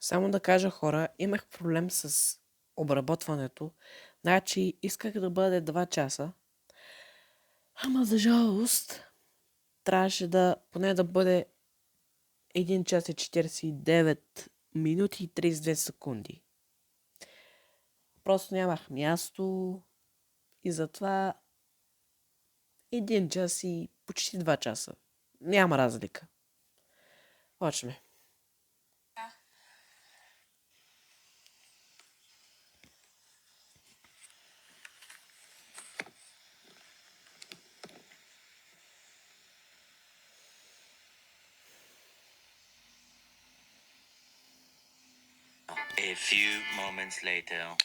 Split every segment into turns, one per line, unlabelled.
Само да кажа, хора, имах проблем с обработването. Значи исках да бъде 2 часа, ама за жалост трябваше да поне да бъде 1 час и 49 минути и 32 секунди. Просто нямах място и затова 1 час и почти 2 часа. Няма разлика. Почваме.
A few moments later.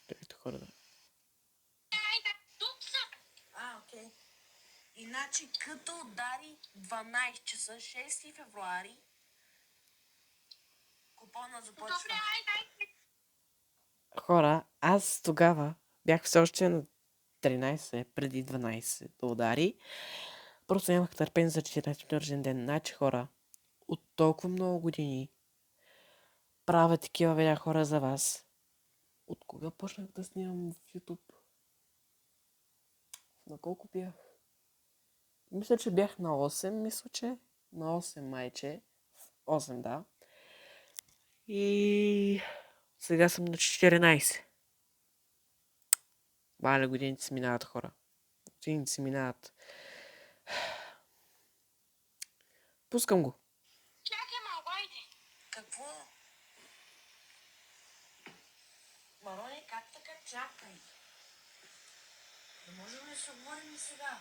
Чакайте, хора, да.
Окей. Иначе като удари 12 часа, 6 февруари, купона започва.
Хора, аз тогава бях все още на 13, преди 12 да удари. Просто нямах търпение за 14 рожден ден. Значи, хора, от толкова много години правя такива видеа, хора, за вас. От кога почнах да снимам в YouTube? На колко бях? Мисля, че бях на 8, мисля, че. На 8 майче. 8, да. И сега съм на 14. Мале, годините си минават, хора. Годините си минават. Пускам го.
Чакай малко, айде. Какво? Марони, как така чакай? Не можем ли да се говорим и сега?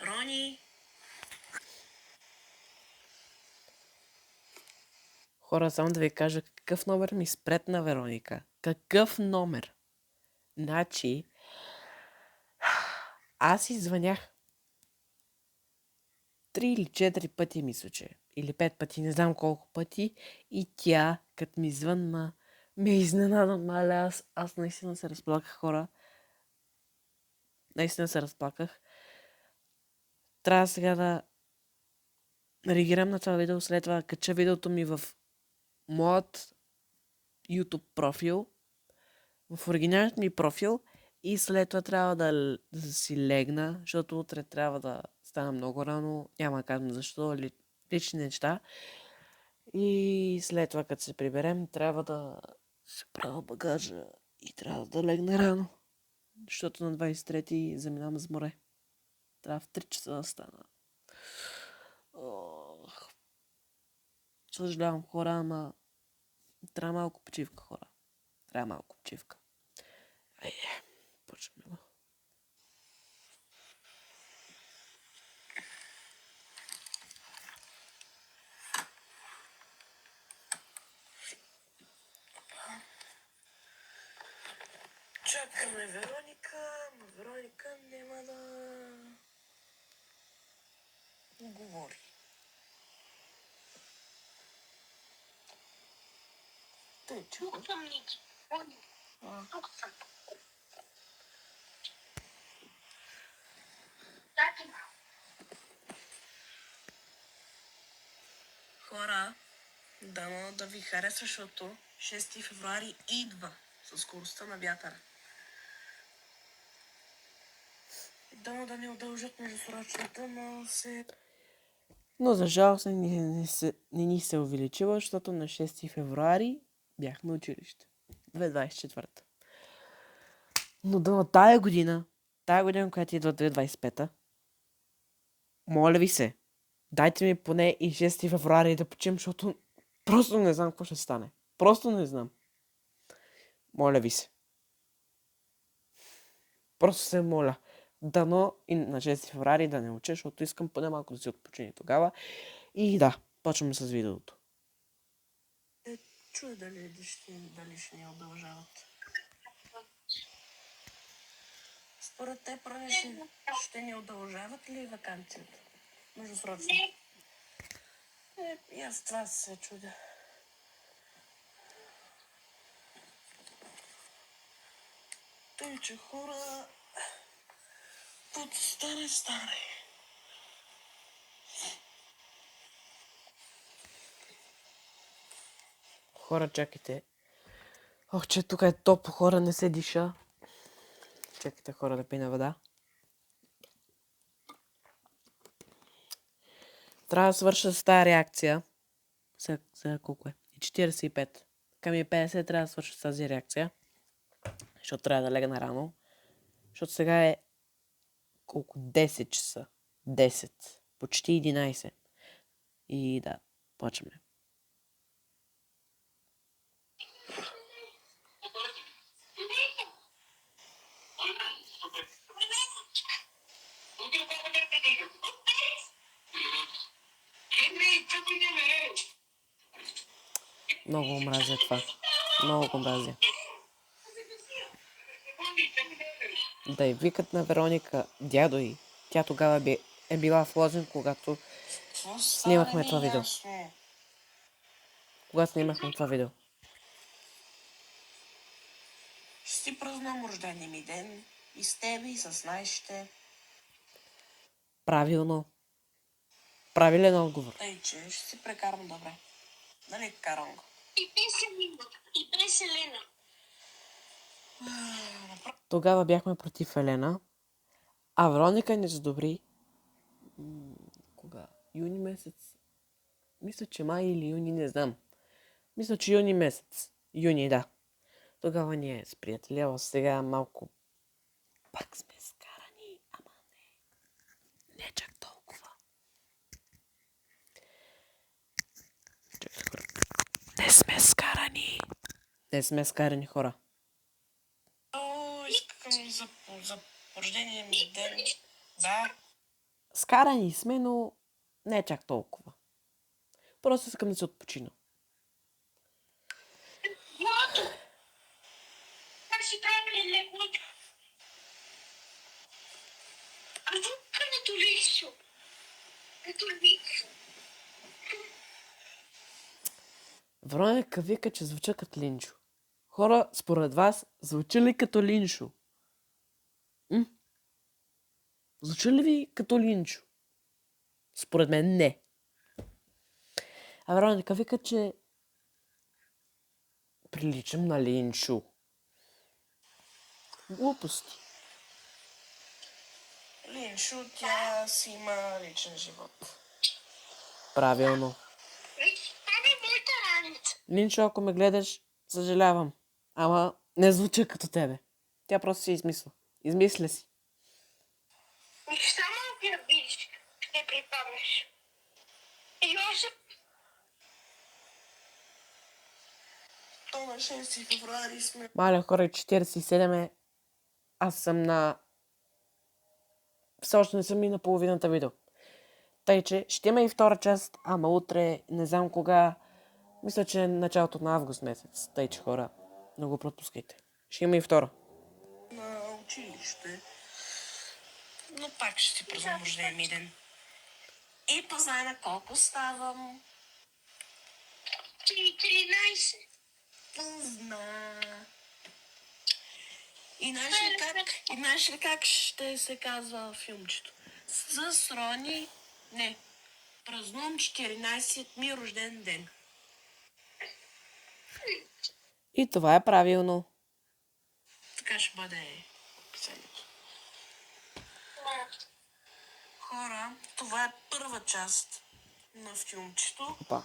Рони!
Хора, само да ви кажа какъв номер ми спретна Вероника. Какъв номер? Значи, аз извънях 3 или 4 пъти, мисля, че. Или 5 пъти, не знам колко пъти. И тя, като ми звънна, ме изненада, маля. Аз наистина се разплаках, хора. Наистина се разплаках. Трябва сега да реагирам на това видео, след това кача видеото ми в моят YouTube профил, в оригиналният ми профил и след това трябва да си легна, защото утре трябва да стана много рано, няма да казвам защо, лични неща. И след това, като се приберем, трябва да се правя багажа и трябва да легна рано, защото на 23-ти заминавам за море. Трябва в 3 часа да стана. Ох. Съжалявам, хора, ама трябва малко почивка, хора. Трябва малко почивка. Ай, почваме го.
Чакаме Вероника, но Вероника няма да говори. Тъй, че... Тук съм, Ники. Тук съм. Чакай малко. Хора, дано да ви хареса, защото 6 февруари идва със скоростта на вятъра. Дано да не удължат междусрочната, но се...
Но за жалост не ни се увеличила, защото на 6 февруари бях на училище. 2024. Но до тая година, която идва 2025, моля ви се, дайте ми поне и 6 февруари да почим, защото просто не знам какво ще стане. Просто не знам. Моля ви се. Просто се моля. Дано и на 6 февруари да не уча, защото искам поне малко да си отпочини тогава. И да, почваме с видеото.
Чуя дали ще ни удължават. Според те, ще ни удължават ли вакансията? Междусрочно. И аз това се чудя. Тъй, че хора... Път стане.
Хора, чакайте. Ох, че тук е топло, хора, не се диша. Чакайте, хора, да пина вода. Трябва да свърша с тази реакция. Сега колко е? 45. Към е 50, трябва да свърша с тази реакция. Защото трябва да легна рано. Защото сега е колко? 10 часа. 10. Почти 11. И да, почваме. Много мразя това. Много го мразя. Да й викат на Вероника дядо й. Тя тогава е била в Лозен, когато снимахме това видео. Когато снимахме това видео.
Ще си празнувам рождения ми ден. И с тебе, и с нашите.
Правилно. Правилен отговор.
Тъй, че ще си прекарам добре. Нали, Каронго?
И без Елена.
Тогава бяхме против Елена. А Вероника ни задобри. Кога? Юни месец? Мисля, че май или юни, не знам. Мисля, че юни месец. Юни, да. Тогава ние с приятеля, сега малко пак сме скарани, ама не чак толкова. Чакай, хора. Не сме скарани. Не сме скарани, хора.
О, искам за рождения ми ден. Да.
Скарани сме, но не чак толкова. Просто искам да се отпочина.
Мото! Как си правили лекото? А тук като лисо. Като лисо.
Вероника вика, че звуча като Линчо. Хора, според вас, звучи ли като Линчо? Звучи ли ви като Линчо? Според мен не. А Вероника вика, че приличам на Линчо. Глупости.
Линшо, тя си има личен живот.
Правилно.
Това е моята раница.
Линчо, ако ме гледаш, съжалявам. Ама не звуча като тебе. Тя просто си измисля. Измисля си.
И само ако я видиш, ще припомниш. И още
То на 6 февруари сме.
Маля, хора, 47 е. Аз съм на... Все още не съм и на половината видео. Тъй, че ще има и втора част, ама утре, не знам кога. Мисля, че е началото на август месец. Тъй, че хора, не го пропускайте. Ще има и втора.
На училище. Но пак ще си празнувам рождения ми ден. И познай на колко ставам.
13.
Позна. И знаеш ли как ще се казва филмчето? С Рони... Не. Празнувам 14-тият ми рожден ден.
И това е правилно.
Така ще бъде описанието. Хора, това е първа част на филмчето,
Опа.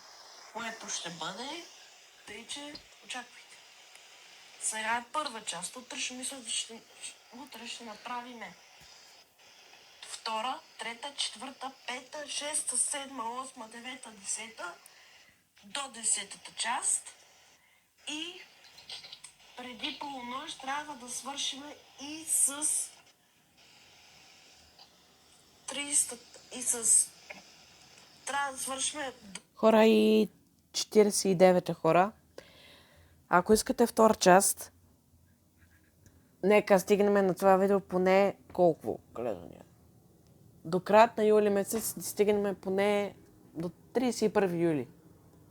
което ще бъде, тъй че очаквайте. Сега е първа част. Утре ще направим втора, трета, четвърта, пета, шеста, седма, осма, девета, десета до 10-та част. И преди полунощ трябва да свършим и с 30 и с... Трябва да свършим...
Хора, и 49 хора. Ако искате втора част, нека стигнем на това видео поне колко гледания. До краят на юли месец стигнем поне до 31 юли.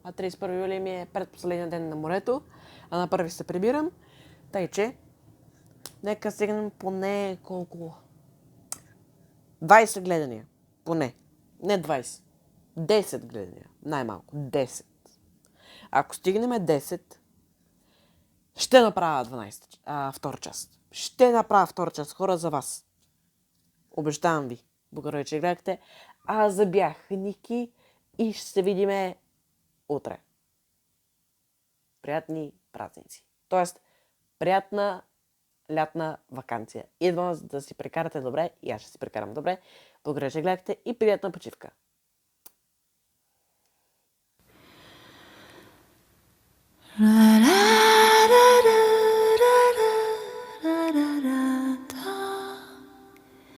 А 31 юли ми е предпоследния ден на морето, а на 1 се прибирам. Тъй че, нека стигнем поне колко? 20 гледания. Поне. Не 20. 10 гледания. Най-малко. 10. Ако стигнем 10, ще направя втора част. Ще направя втора част, хора, за вас. Обещавам ви. Благодаря, че гледахте. Аз забях Ники и ще се видиме утре. Приятни празници. Тоест, приятна лятна ваканция. Идвам да си прекарате добре и аз ще си прекарам добре. Благодаря, че гледахте и приятна почивка.
La